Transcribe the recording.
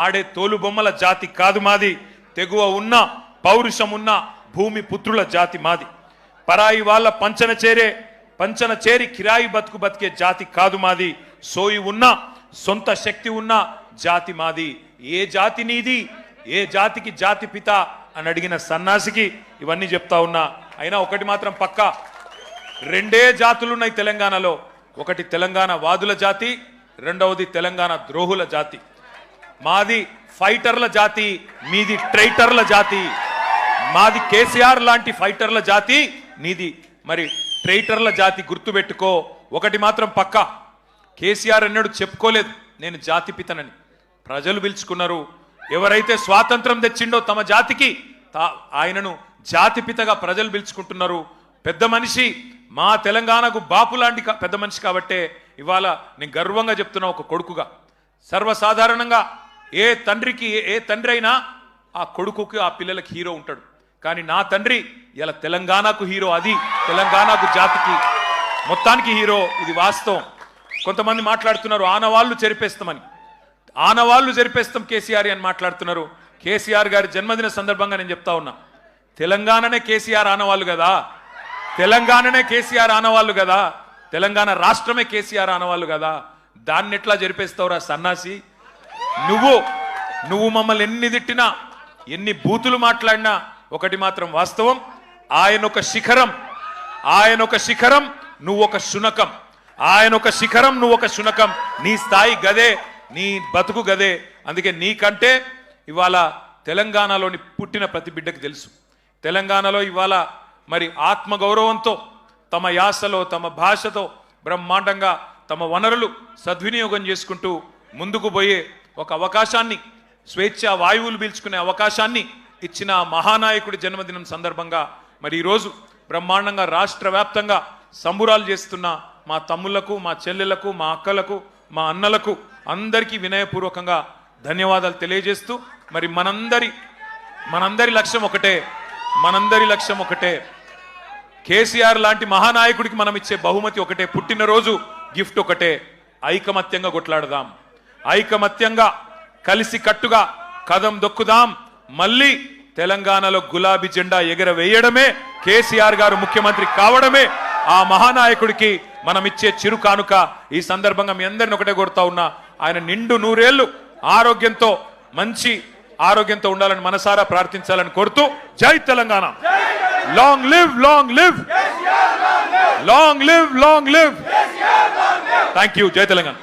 ఆడే తోలుబొమ్మల జాతి కాదు మాది. తెగువ ఉన్న పౌరుషం ఉన్న భూమి పుత్రుల జాతి మాది. పరాయి వాళ్ళ పంచన చేరి కిరాయి బతుకు బతికే జాతి కాదు మాది. సోయి ఉన్న సొంత శక్తి ఉన్న జాతి మాది. ఏ జాతి నీది, ఏ జాతికి జాతి పిత అని అడిగిన సన్నాసికి ఇవన్నీ చెప్తా ఉన్నా. అయినా ఒకటి మాత్రం పక్కా, రెండే జాతులున్నాయి తెలంగాణలో. ఒకటి తెలంగాణ వాదుల జాతి, రెండవది తెలంగాణ ద్రోహుల జాతి. మాది ఫైటర్ల జాతి, మీది ట్రైటర్ల జాతి. మాది కేసీఆర్ లాంటి ఫైటర్ల జాతి, నీది మరి ట్రైటర్ల జాతి. గుర్తుపెట్టుకో. ఒకటి మాత్రం పక్కా, కేసీఆర్ అన్నాడు చెప్పుకోలేదు నేను జాతి పితనని. ప్రజలు పిలుచుకున్నారు. ఎవరైతే స్వాతంత్రం తెచ్చిండో తమ జాతికి ఆయనను జాతి పితగా ప్రజలు పిలుచుకుంటున్నారు. పెద్ద మనిషి, మా తెలంగాణకు బాపు లాంటి పెద్ద మనిషి కాబట్టే ఇవాళ నేను గర్వంగా చెప్తున్నా ఒక కొడుకుగా. సర్వసాధారణంగా ఏ తండ్రి అయినా ఆ కొడుకుకి ఆ పిల్లలకి హీరో ఉంటాడు. కానీ నా తండ్రి ఇలా తెలంగాణకు హీరో. అది తెలంగాణకు జాతికి మొత్తానికి హీరో. ఇది వాస్తవం. కొంతమంది మాట్లాడుతున్నారు ఆనవాళ్ళు చెరిపేస్తామని. ఆనవాళ్ళు చెరిపేస్తాం కేసీఆర్ అని మాట్లాడుతున్నారు. కేసీఆర్ గారి జన్మదిన సందర్భంగా నేను చెప్తా ఉన్నా, తెలంగాణనే కేసీఆర్ ఆనవాళ్ళు కదా, తెలంగాణనే కేసీఆర్ ఆనవాళ్ళు కదా, తెలంగాణ రాష్ట్రమే కేసీఆర్ ఆనవాళ్ళు కదా. దాన్ని ఎట్లా జరిపేస్తావురా సన్నాసి? నువ్వు మమ్మల్ని ఎన్ని తిట్టినా, ఎన్ని బూతులు మాట్లాడినా ఒకటి మాత్రం వాస్తవం, ఆయన ఒక శిఖరం, నువ్వు ఒక శునకం. ఆయన ఒక శిఖరం, నువ్వు ఒక శునకం. నీ స్థాయి గదే, నీ బతుకు గదే. అందుకే నీకంటే ఇవాళ తెలంగాణలోని పుట్టిన ప్రతి బిడ్డకు తెలుసు. తెలంగాణలో ఇవాళ మరి ఆత్మగౌరవంతో తమ యాసలో తమ భాషతో బ్రహ్మాండంగా తమ వనరులు సద్వినియోగం చేసుకుంటూ ముందుకు పోయే ఒక అవకాశాన్ని, స్వేచ్ఛా వాయువులు పీల్చుకునే అవకాశాన్ని ఇచ్చిన మహానాయకుడి జన్మదినం సందర్భంగా మరి ఈరోజు బ్రహ్మాండంగా రాష్ట్ర వ్యాప్తంగా సంబురాలు చేస్తున్న మా తమ్ముళ్లకు, మా చెల్లెళ్లకు, మా అక్కలకు, మా అన్నలకు అందరికీ వినయపూర్వకంగా ధన్యవాదాలు తెలియజేస్తూ మరి మనందరి లక్ష్యం ఒకటే, కేసీఆర్ లాంటి మహానాయకుడికి మనం ఇచ్చే బహుమతి ఒకటే, పుట్టినరోజు గిఫ్ట్ ఒకటే. ఐకమత్యంగా కొట్లాడదాం, ఐకమత్యంగా కలిసి కట్టుగా కదం దొక్కుదాం. మళ్ళీ తెలంగాణలో గులాబీ జెండా ఎగరవేయడమే, కేసీఆర్ గారు ముఖ్యమంత్రి కావడమే ఆ మహానాయకుడికి మనం ఇచ్చే చిరు కానుక. ఈ సందర్భంగా మీ అందరిని ఒకటే కోరుతా ఉన్నా, ఆయన నిండు 100 ఏళ్లు ఆరోగ్యంతో, మంచి ఆరోగ్యంతో ఉండాలని మనసారా ప్రార్థించాలని కోరుతూ, జై Telangana. Long live, long live, long live, long live. Thank you. జై తెలంగాణ.